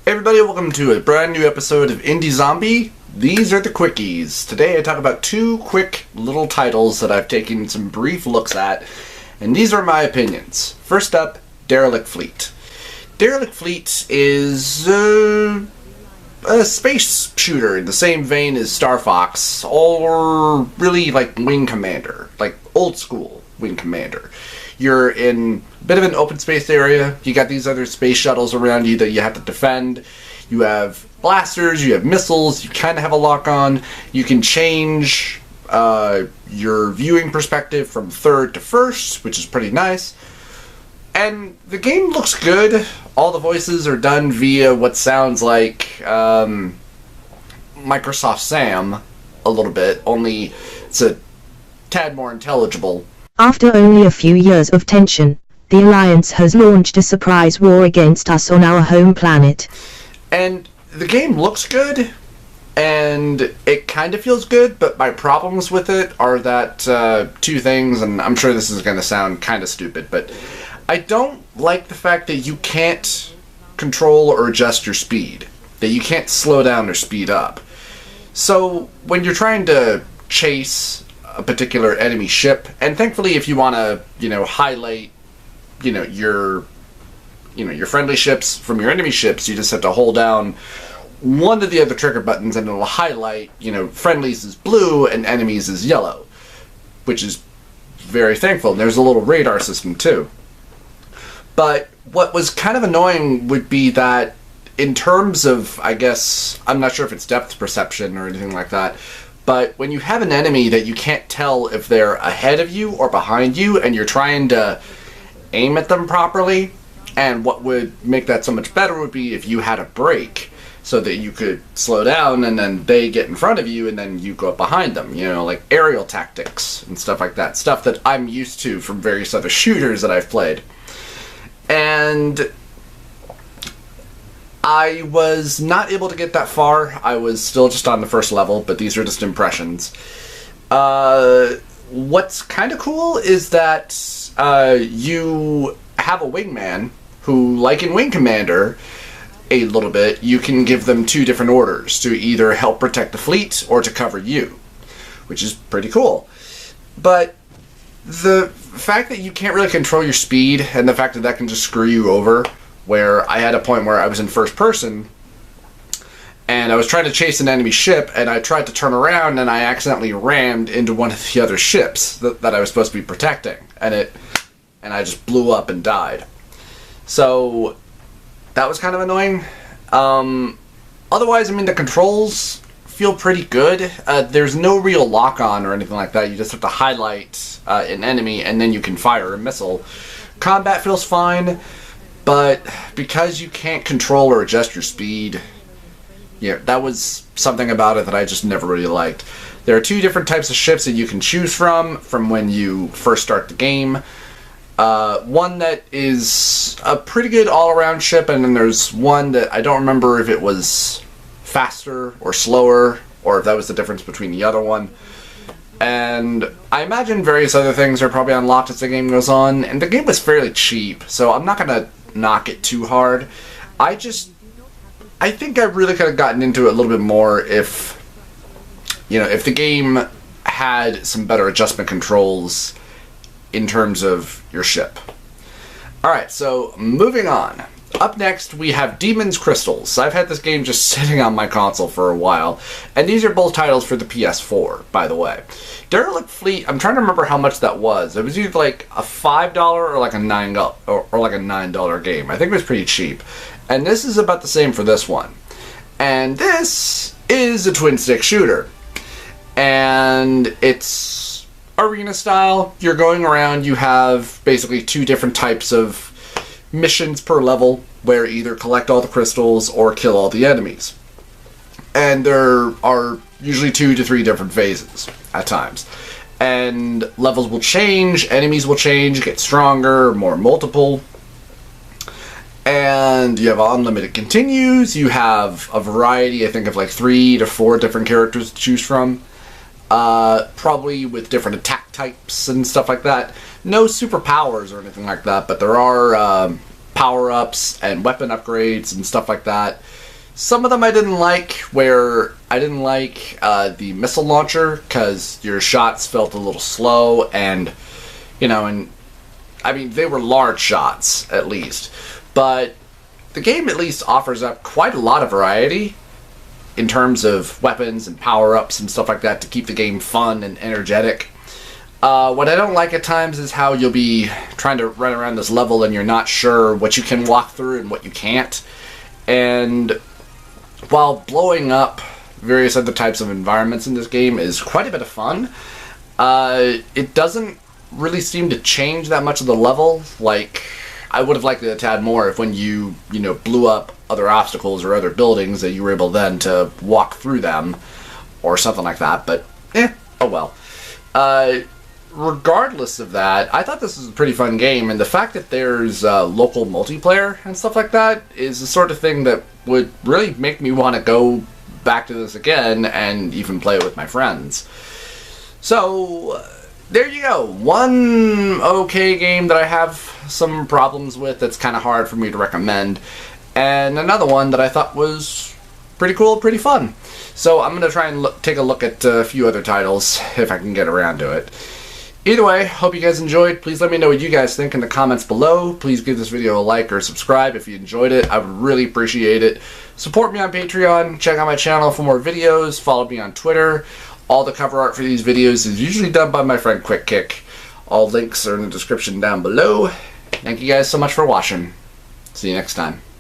Hey everybody, welcome to a brand new episode of Indie Zombie. These are the Quickies. Today I talk about two quick little titles that I've taken some brief looks at, and these are my opinions. First up, Derelict Fleet. Derelict Fleet is a space shooter in the same vein as Star Fox, or really like Wing Commander, like old school Wing Commander. You're in a bit of an open space area. You got these other space shuttles around you that you have to defend. You have blasters, you have missiles, you kind of have a lock on. You can change your viewing perspective from third to first, which is pretty nice. And the game looks good. All the voices are done via what sounds like Microsoft Sam a little bit, only it's a tad more intelligible. After only a few years of tension, the Alliance has launched a surprise war against us on our home planet. And the game looks good, and it kind of feels good, but my problems with it are that two things, and I'm sure this is going to sound kind of stupid, but I don't like the fact that you can't control or adjust your speed, that you can't slow down or speed up. So when you're trying to chase a particular enemy ship, and thankfully if you want to, highlight, your friendly ships from your enemy ships, you just have to hold down one of the other trigger buttons and it'll highlight, friendlies is blue and enemies is yellow, which is very thankful. And there's a little radar system too. But what was kind of annoying would be that in terms of, I guess, I'm not sure if it's depth perception or anything like that, but when you have an enemy that you can't tell if they're ahead of you or behind you and you're trying to aim at them properly, and what would make that so much better would be if you had a brake so that you could slow down and then they get in front of you and then you go up behind them, like aerial tactics and stuff like that. Stuff that I'm used to from various other shooters that I've played. And I was not able to get that far. I was still just on the first level, but these are just impressions. What's kind of cool is that you have a wingman who, like in Wing Commander, a little bit, you can give them two different orders to either help protect the fleet or to cover you, which is pretty cool. But the fact that you can't really control your speed and the fact that that can just screw you over, where I had a point where I was in first person and I was trying to chase an enemy ship and I tried to turn around and I accidentally rammed into one of the other ships that I was supposed to be protecting, and I just blew up and died. So that was kind of annoying. Otherwise, the controls feel pretty good. There's no real lock-on or anything like that. You just have to highlight an enemy and then you can fire a missile. Combat feels fine. But because you can't control or adjust your speed, that was something about it that I just never really liked. There are two different types of ships that you can choose from when you first start the game. One that is a pretty good all-around ship, and then there's one that I don't remember if it was faster or slower, or if that was the difference between the other one. And I imagine various other things are probably unlocked as the game goes on, and the game was fairly cheap, so I'm not going to knock it too hard. I think I really could have gotten into it a little bit more if the game had some better adjustment controls in terms of your ship. Alright, so moving on. Up next, we have Demon's Crystals. I've had this game just sitting on my console for a while, and these are both titles for the PS4, by the way. Derelict Fleet, I'm trying to remember how much that was. It was either like a $5 or like a $9 or like a $9 game. I think it was pretty cheap. And this is about the same for this one. And this is a twin-stick shooter. And it's arena style. You're going around, you have basically two different types of missions per level, where either collect all the crystals or kill all the enemies. And there are usually 2 to 3 different phases at times. And levels will change, enemies will change, get stronger, more multiple. And you have unlimited continues, you have a variety, I think, of like 3 to 4 different characters to choose from. Probably with different attack types and stuff like that. No superpowers or anything like that, but there are power-ups and weapon upgrades and stuff like that. Some of them I didn't like, where I didn't like the missile launcher, because your shots felt a little slow, and, you know, and I mean, they were large shots, at least. But the game at least offers up quite a lot of variety in terms of weapons and power-ups and stuff like that to keep the game fun and energetic. What I don't like at times is how you'll be trying to run around this level and you're not sure what you can walk through and what you can't. And while blowing up various other types of environments in this game is quite a bit of fun, it doesn't really seem to change that much of the level. Like, I would have liked it a tad more if when you blew up other obstacles or other buildings that you were able then to walk through them or something like that, but oh well. Regardless of that, I thought this was a pretty fun game, and the fact that there's local multiplayer and stuff like that is the sort of thing that would really make me want to go back to this again and even play it with my friends. So, there you go. One okay game that I have some problems with that's kind of hard for me to recommend, and another one that I thought was pretty cool, pretty fun. So I'm going to try and take a look at a few other titles if I can get around to it. Either way, hope you guys enjoyed. Please let me know what you guys think in the comments below. Please give this video a like or subscribe if you enjoyed it. I would really appreciate it. Support me on Patreon. Check out my channel for more videos. Follow me on Twitter. All the cover art for these videos is usually done by my friend QuickKick. All links are in the description down below. Thank you guys so much for watching. See you next time.